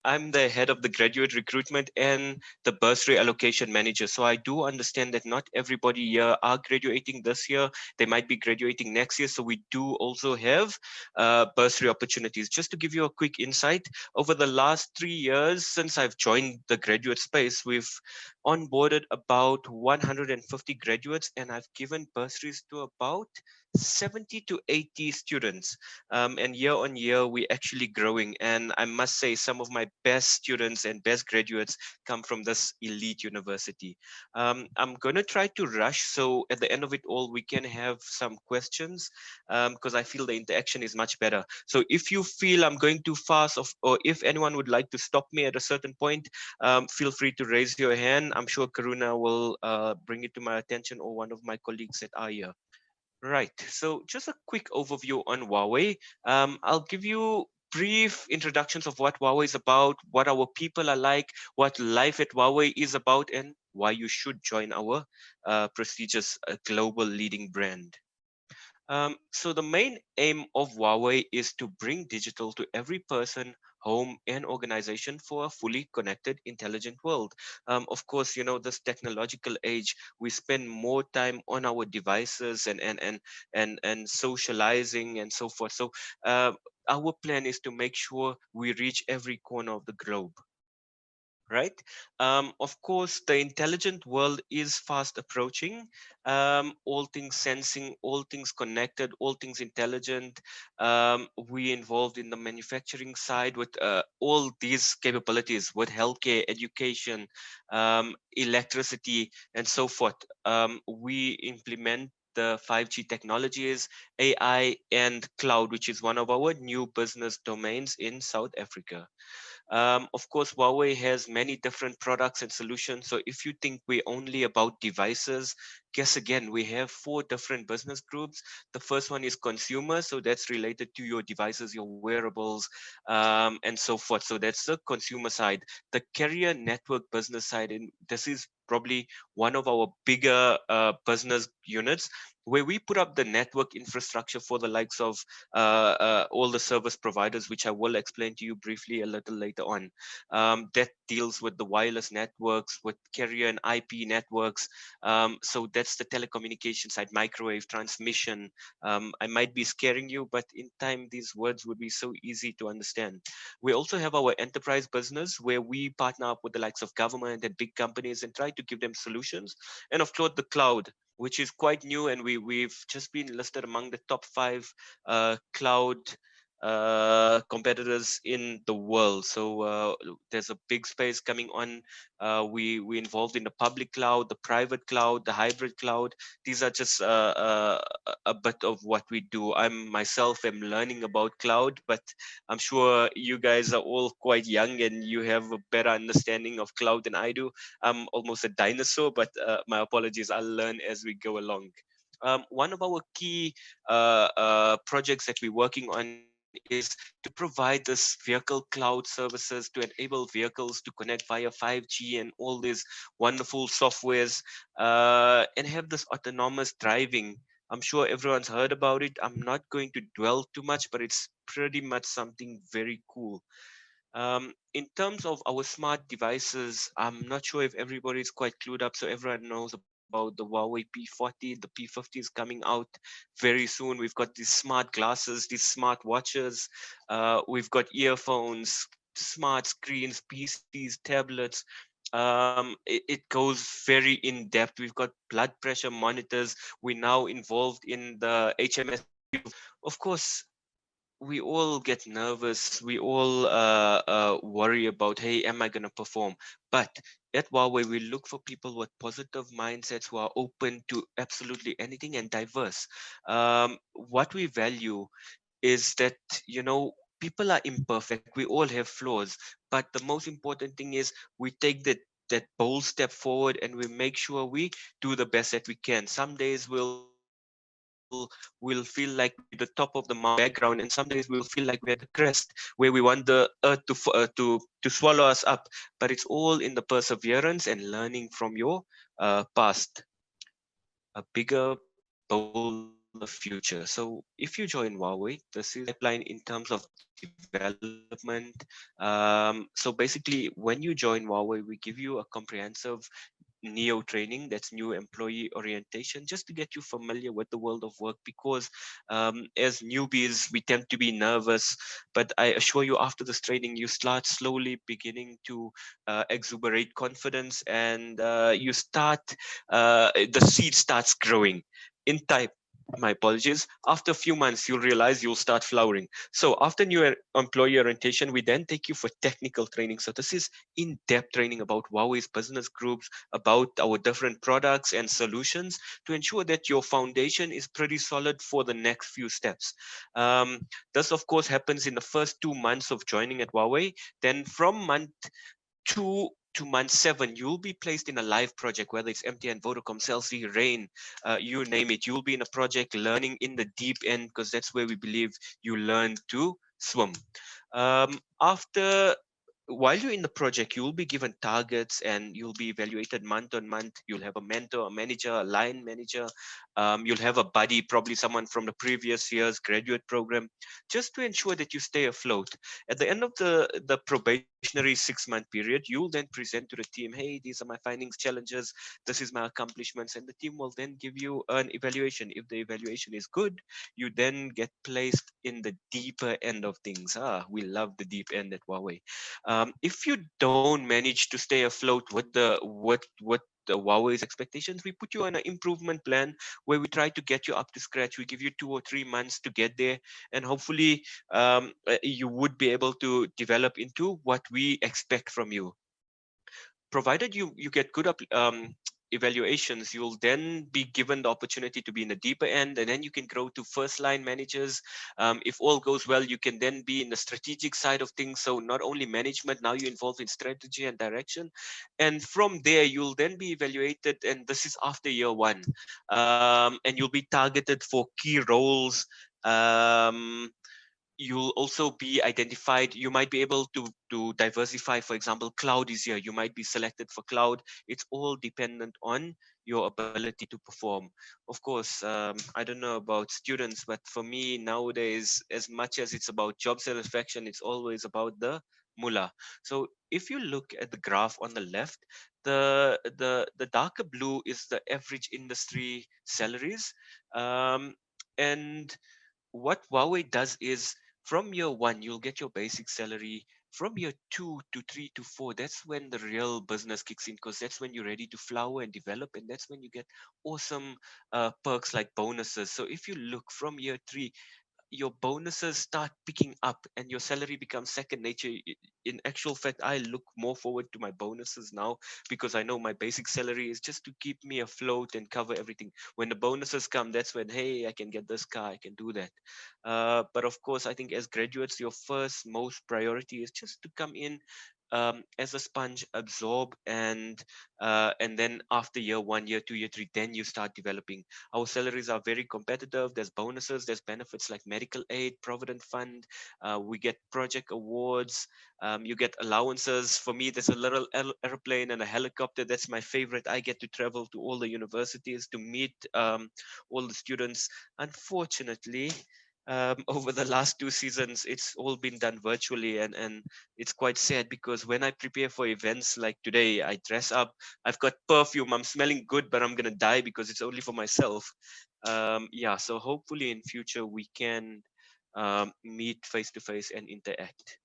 I'm the head of the graduate recruitment and the bursary allocation manager. So I do understand that not everybody here are graduating this year. They might be graduating next year. So we do also have bursary opportunities. Just to give you a quick insight, over the last 3 years since I've joined the graduate space, we've onboarded about 150 graduates, and I've given bursaries to about 70 to 80 students. And year on year, we're actually growing. And I must say, some of my best students and best graduates come from this elite university. I'm going to try to rush. So at the end of it all, we can have some questions because I feel the interaction is much better. So if you feel I'm going too fast, or if anyone would like to stop me at a certain point, feel free to raise your hand. I'm sure Karuna will bring it to my attention, or one of my colleagues at AYA. Right. So just a quick overview on Huawei. I'll give you brief introductions of what Huawei is about, what our people are like, what life at Huawei is about, and why you should join our prestigious global leading brand. So the main aim of Huawei is to bring digital to every person, home, and organization for a fully connected, intelligent world. Of course, you know, this technological age, we spend more time on our devices and socializing and so forth. So our plan is to make sure we reach every corner of the globe, right? Of course, the intelligent world is fast approaching. All things sensing, all things connected, all things intelligent. We involved in the manufacturing side with all these capabilities with healthcare, education, electricity, and so forth. We implement the 5G technologies, AI, and cloud, which is one of our new business domains in South Africa. Of course, Huawei has many different products and solutions. So if you think we're only about devices, guess again, we have four different business groups. The first one is consumer. So that's related to your devices, your wearables, and so forth. So that's the consumer side. The carrier network business side, and this is probably one of our bigger business units, where we put up the network infrastructure for the likes of all the service providers, which I will explain to you briefly a little later on. That deals with the wireless networks, with carrier and IP networks. So that's the telecommunication side, microwave transmission. I might be scaring you, but in time, these words would be so easy to understand. We also have our enterprise business, where we partner up with the likes of government and big companies and try to give them solutions. And of course, the cloud, which is quite new, and we've just been listed among the top five cloud competitors in the world. So there's a big space coming on. We involved in the public cloud, the private cloud, the hybrid cloud. These are just a bit of what we do. I'm myself am learning about cloud, but I'm sure you guys are all quite young and you have a better understanding of cloud than I do. I'm almost a dinosaur, but my apologies. I'll learn as we go along. One of our key projects that we're working on is to provide this vehicle cloud services to enable vehicles to connect via 5G and all these wonderful softwares and have this autonomous driving. I'm sure everyone's heard about it. I'm not going to dwell too much, but it's pretty much something very cool. In terms of our smart devices, I'm not sure if everybody is quite clued up. So everyone knows about the Huawei P40. The P50 is coming out very soon. We've got these smart glasses, these smart watches. We've got earphones, smart screens, PCs, tablets. It goes very in depth. We've got blood pressure monitors. We're now involved in the HMS. Of course, we all get nervous. We all worry about, hey, am I going to perform? But at Huawei, we look for people with positive mindsets who are open to absolutely anything and diverse. What we value is that, you know, people are imperfect. We all have flaws. But the most important thing is we take that bold step forward and we make sure we do the best that we can. Some days we'll feel like we're the top of the mountain background, and some days we'll feel like we're at the crest where we want the earth to swallow us up. But it's all in the perseverance and learning from your past. A bigger, bolder future. the future. So if you join Huawei, this is pipeline in terms of development. So basically, when you join Huawei, we give you a comprehensive neo training, that's new employee orientation, just to get you familiar with the world of work, because as newbies we tend to be nervous, but I assure you, after this training you start slowly beginning to exuberate confidence, and you start the seed starts growing in time. My apologies. After a few months, you'll realize you'll start flowering. So after new employee orientation, we then take you for technical training. So this is in-depth training about Huawei's business groups, about our different products and solutions, to ensure that your foundation is pretty solid for the next few steps. This, of course, happens in the first 2 months of joining at Huawei. Then from month 2 to month 7, you'll be placed in a live project, whether it's MTN, Vodacom, Cell C, Rain, you name it. You'll be in a project learning in the deep end, because that's where we believe you learn to swim. After While you're in the project, you'll be given targets and you'll be evaluated month on month. You'll have a mentor, a manager, a line manager. You'll have a buddy, probably someone from the previous year's graduate program, just to ensure that you stay afloat. At the end of the probationary 6-month period, you'll then present to the team, hey, these are my findings, challenges, this is my accomplishments, and the team will then give you an evaluation. If the evaluation is good, you then get placed in the deeper end of things. We love the deep end at Huawei. If you don't manage to stay afloat with the Huawei's expectations, we put you on an improvement plan where we try to get you up to scratch. We give you 2 or 3 months to get there, and hopefully you would be able to develop into what we expect from you. Provided you get good evaluations, you'll then be given the opportunity to be in the deeper end, and then you can grow to first line managers. If all goes well, you can then be in the strategic side of things, so not only management, now you're involved in strategy and direction. And from there you'll then be evaluated, and this is after year 1. And you'll be targeted for key roles. You'll also be identified. You might be able to diversify. For example, cloud is here, you might be selected for cloud. It's all dependent on your ability to perform. Of course, I don't know about students, but for me nowadays, as much as it's about job satisfaction, it's always about the mullah. So if you look at the graph on the left, the darker blue is the average industry salaries. And what Huawei does is, from year 1, you'll get your basic salary. From year 2 to 3 to 4, that's when the real business kicks in, because that's when you're ready to flower and develop, and that's when you get awesome perks like bonuses. So if you look from year 3, your bonuses start picking up and your salary becomes second nature. In actual fact, I look more forward to my bonuses now, because I know my basic salary is just to keep me afloat and cover everything. When the bonuses come, that's when, hey, I can get this car, I can do that. But of course, I think as graduates, your first most priority is just to come in as a sponge, absorb, and then after year 1, year 2, year 3, then you start developing. Our salaries are very competitive. There's bonuses, there's benefits like medical aid, provident fund. We get project awards. You get allowances. For me, there's a little airplane and a helicopter. That's my favorite. I get to travel to all the universities to meet all the students. Unfortunately, over the last 2 seasons, it's all been done virtually, and it's quite sad, because when I prepare for events like today, I dress up. I've got perfume. I'm smelling good, but I'm gonna die because it's only for myself. Yeah. So hopefully in future we can meet face to face and interact.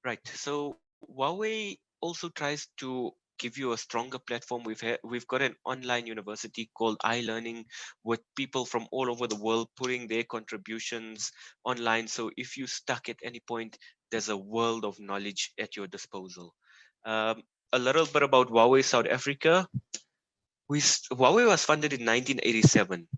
Right. So Huawei also tries to give you a stronger platform. We've got an online university called iLearning, with people from all over the world putting their contributions online. So if you stuck at any point, there's a world of knowledge at your disposal. Um, a little bit about Huawei South Africa. Huawei was funded in 1987.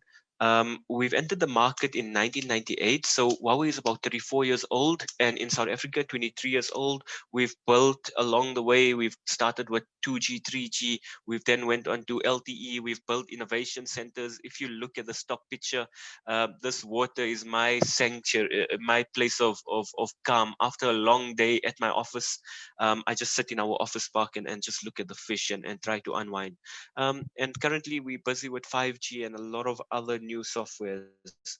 We've entered the market in 1998, so Huawei is about 34 years old, and in South Africa, 23 years old. We've built along the way. We've started with 2G, 3G. We've then went on to LTE. We've built innovation centers. If you look at the stock picture, this water is my sanctuary, my place of calm. After a long day at my office, I just sit in our office park and just look at the fish and try to unwind. And currently we're busy with 5G and a lot of other new softwares.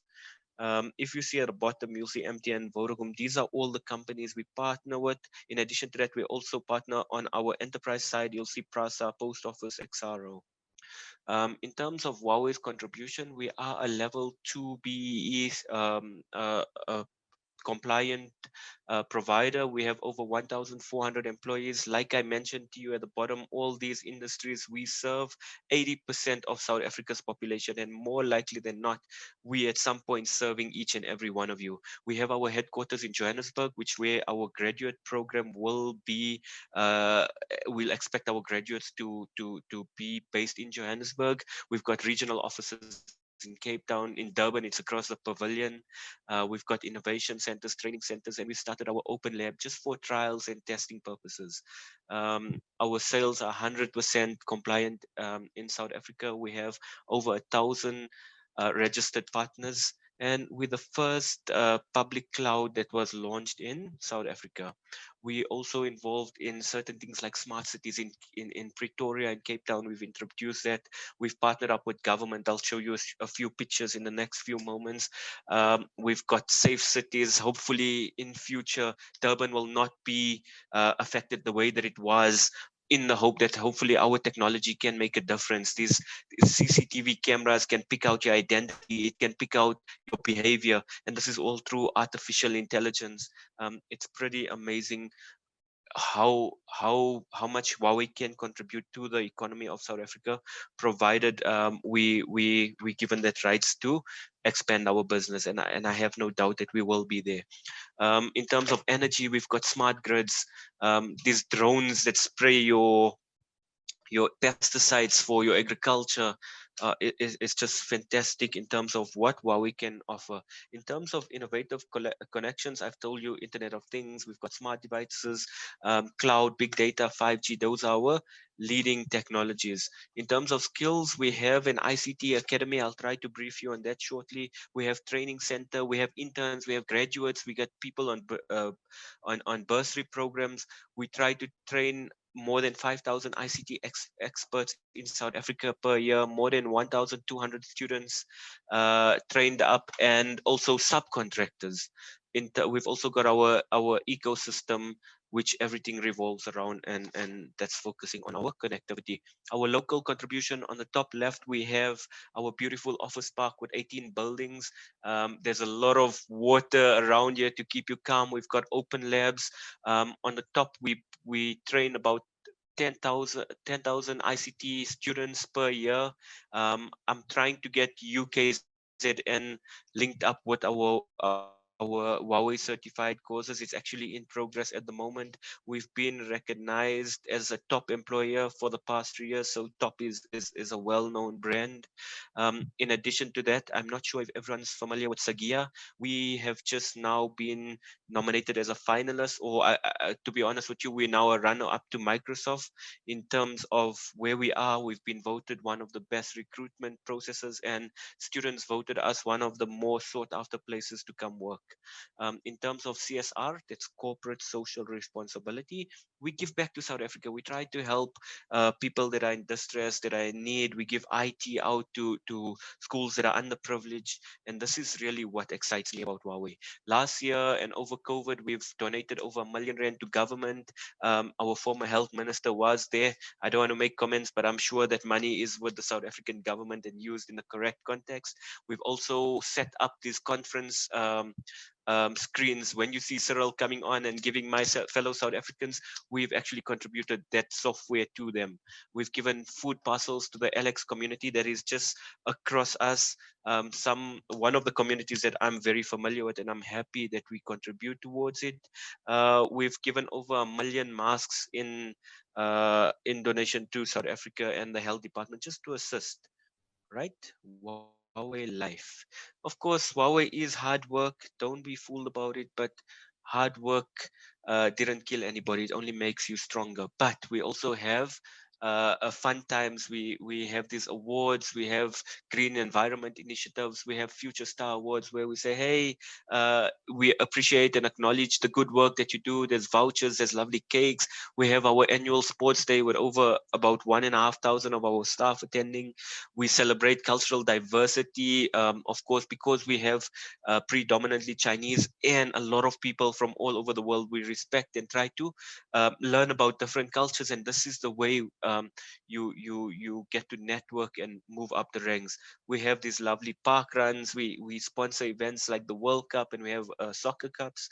If you see at the bottom, you'll see MTN, Vodacom. These are all the companies we partner with. In addition to that, we also partner on our enterprise side. You'll see Prasa, Post Office, XRO. In terms of Huawei's contribution, we are a level 2 BEE compliant provider. We have over 1,400 employees. Like I mentioned to you at the bottom, all these industries we serve 80% of South Africa's population, and more likely than not, we at some point serving each and every one of you. We have our headquarters in Johannesburg, which where our graduate program will be. We'll expect our graduates to be based in Johannesburg. We've got regional offices in Cape Town, in Durban. It's across the pavilion. We've got innovation centers, training centers, and we started our open lab just for trials and testing purposes. Our sales are 100% compliant in South Africa. We have over 1,000 registered partners, and we're the first public cloud that was launched in South Africa. We also involved in certain things like smart cities in Pretoria and Cape Town. We've introduced that. We've partnered up with government. I'll show you a few pictures in the next few moments. We've got safe cities. Hopefully in future, Durban will not be affected the way that it was, in the hope that hopefully our technology can make a difference. These CCTV cameras can pick out your identity, it can pick out your behavior, and this is all through artificial intelligence. It's pretty amazing how much Huawei can contribute to the economy of South Africa, provided we given that rights to expand our business, and I have no doubt that we will be there. In terms of energy, we've got smart grids, these drones that spray your pesticides for your agriculture. It's just fantastic in terms of what Huawei can offer. In terms of innovative connections, I've told you Internet of Things, we've got smart devices, cloud, big data, 5G, those are our leading technologies. In terms of skills, we have an ICT Academy. I'll try to brief you on that shortly. We have training center, we have interns, we have graduates, we got people on bursary programs. We try to train more than 5,000 ICT experts in South Africa per year, more than 1,200 students trained up, and also subcontractors. We've also got our ecosystem, which everything revolves around, and that's focusing on our connectivity. Our local contribution on the top left, we have our beautiful office park with 18 buildings. There's a lot of water around here to keep you calm. We've got open labs. On the top, we train about 10,000 ICT students per year. I'm trying to get UKZN linked up with our Huawei certified courses. It's actually in progress at the moment. We've been recognized as a top employer for the past 3 years. So top is a well-known brand. In addition to that, I'm not sure if everyone's familiar with Sagia. We have just now been nominated as a finalist, or to be honest with you, we're now a runner-up to Microsoft in terms of where we are. We've been voted one of the best recruitment processes, and students voted us one of the more sought-after places to come work. In terms of CSR, that's corporate social responsibility, we give back to South Africa. We try to help people that are in distress, that are in need. We give IT out to schools that are underprivileged, and this is really what excites me about Huawei. Last year and over COVID, we've donated over R1 million to government. Our former health minister was there. I don't want to make comments, but I'm sure that money is with the South African government and used in the correct context. We've also set up these conference screens. When you see Cyril coming on and giving my fellow South Africans, we've actually contributed that software to them. We've given food parcels to the Alex community that is just across us. One of the communities that I'm very familiar with, and I'm happy that we contribute towards it. We've given over 1 million masks in donation to South Africa and the health department just to assist. Right? Huawei life. Of course, Huawei is hard work. Don't be fooled about it. But hard work didn't kill anybody. It only makes you stronger. But we also have fun times. We have these awards. We have green environment initiatives. We have Future Star Awards where we say, hey, we appreciate and acknowledge the good work that you do. There's vouchers, there's lovely cakes. We have our annual sports day with over about 1,500 of our staff attending. We celebrate cultural diversity, of course, because we have predominantly Chinese and a lot of people from all over the world. We respect and try to learn about different cultures, and this is the way you get to network and move up the ranks. We have these lovely park runs. We sponsor events like the World Cup, and we have soccer cups.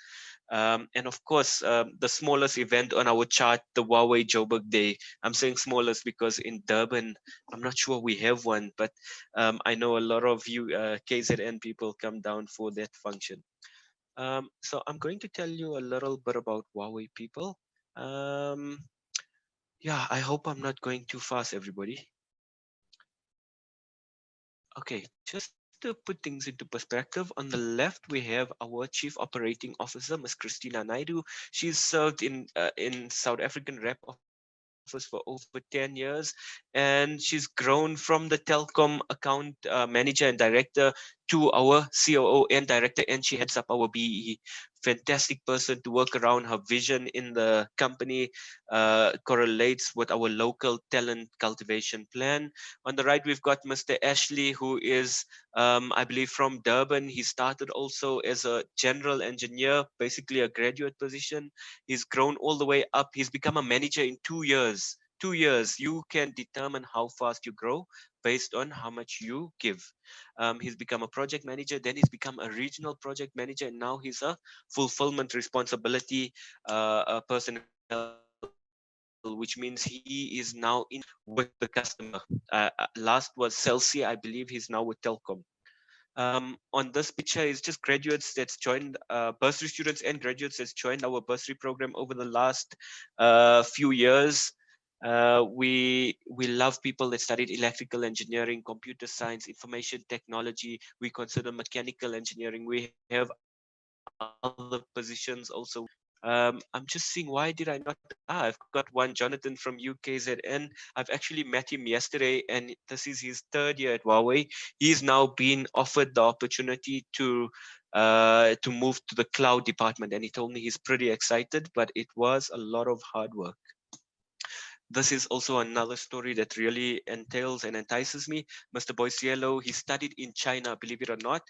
And of course, the smallest event on our chart, the Huawei Joburg Day. I'm saying smallest because in Durban, I'm not sure we have one, but I know a lot of you KZN people come down for that function. So I'm going to tell you a little bit about Huawei people. Um, yeah, I hope I'm not going too fast, everybody. Okay, just to put things into perspective, on the left we have our Chief Operating Officer, Ms. Christina Naidu. She's served in South African rep office for over 10 years, and she's grown from the telecom account manager and director to our COO and director, and she heads up our BE. Fantastic person to work around. Her vision in the company correlates with our local talent cultivation plan. On the right, we've got Mr. Ashley, who is, I believe, from Durban. He started also as a general engineer, basically a graduate position. He's grown all the way up. He's become a manager in 2 years. 2 years, you can determine how fast you grow based on how much you give. He's become a project manager, then he's become a regional project manager, and now he's a fulfillment responsibility personnel, which means he is now interacting with the customer. Last was Celsi, I believe he's now with Telkom. On this picture is just graduates that's joined, bursary students and graduates that's joined our bursary program over the last few years. We love people that studied electrical engineering, computer science, information technology. We consider mechanical engineering. We have other positions also. I'm just seeing, why did I not? I've got one, Jonathan from UKZN. I've actually met him yesterday, and this is his third year at Huawei. He's now been offered the opportunity to move to the cloud department, and he told me he's pretty excited, but it was a lot of hard work. This is also another story that really entails and entices me. Mr. Boisiello, he studied in China, believe it or not.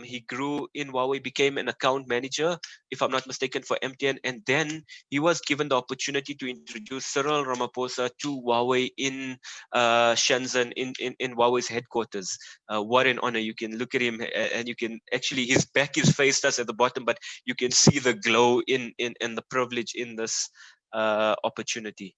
He grew in Huawei, became an account manager, if I'm not mistaken, for MTN. And then he was given the opportunity to introduce Cyril Ramaphosa to Huawei in Shenzhen, in Huawei's headquarters. What an honor. You can look at him and you can actually, his back is faced us at the bottom, but you can see the glow in the privilege in this opportunity.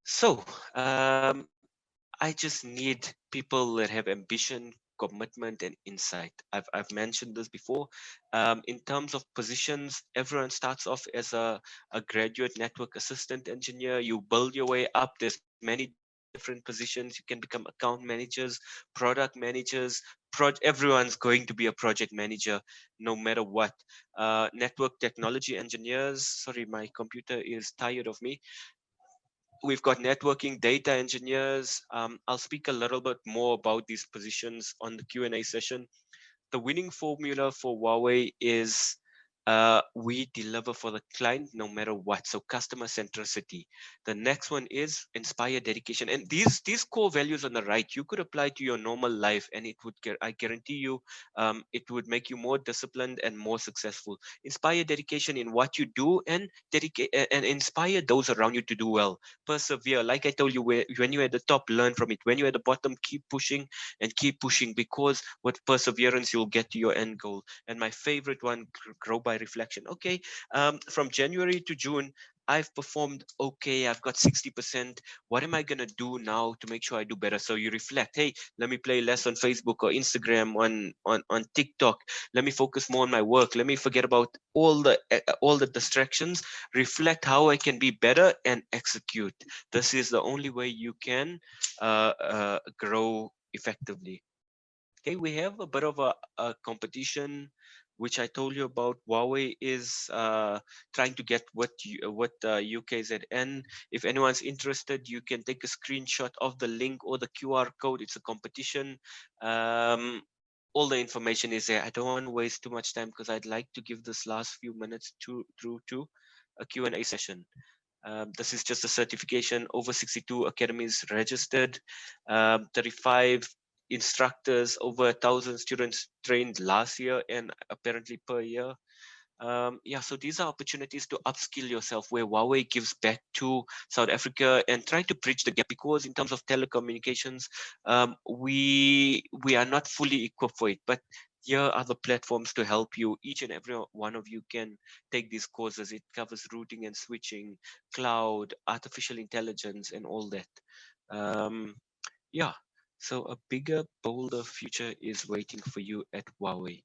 So, I just need people that have ambition, commitment, and insight. I've mentioned this before. In terms of positions, everyone starts off as a graduate network assistant engineer. You build your way up. There's many different positions. You can become account managers, product managers. Everyone's going to be a project manager, no matter what. Network technology engineers. Sorry, my computer is tired of me. We've got networking data engineers. I'll speak a little bit more about these positions on the Q&A session. The winning formula for Huawei is we deliver for the client no matter what. So customer centricity. The next one is inspire dedication. And these core values on the right, you could apply to your normal life, and it would, I guarantee you, it would make you more disciplined and more successful. Inspire dedication in what you do, and dedicate and inspire those around you to do well. Persevere. Like I told you, when you're at the top, learn from it. When you're at the bottom, keep pushing and keep pushing, because with perseverance, you'll get to your end goal. And my favorite one, grow by reflection. Okay, from January to June, I've performed okay. I've got 60%. What am I going to do now to make sure I do better? So you reflect, hey, let me play less on Facebook or Instagram, on TikTok. Let me focus more on my work. Let me forget about all the distractions. Reflect how I can be better and execute. This is the only way you can grow effectively. Okay, we have a bit of a competition which I told you about. Huawei is trying to get what UKZN. If anyone's interested, you can take a screenshot of the link or the QR code. It's a competition. Um, all the information is there. I don't want to waste too much time because I'd like to give this last few minutes through to a Q&A session. This is just a certification. Over 62 academies registered, 35 instructors, over 1,000 students trained last year and apparently per year. Yeah, so these are opportunities to upskill yourself where Huawei gives back to South Africa and try to bridge the gap, because in terms of telecommunications, we are not fully equipped for it. But here are the platforms to help you. Each and every one of you can take these courses. It covers routing and switching, cloud, artificial intelligence, and all that. Yeah, so a bigger, bolder future is waiting for you at Huawei.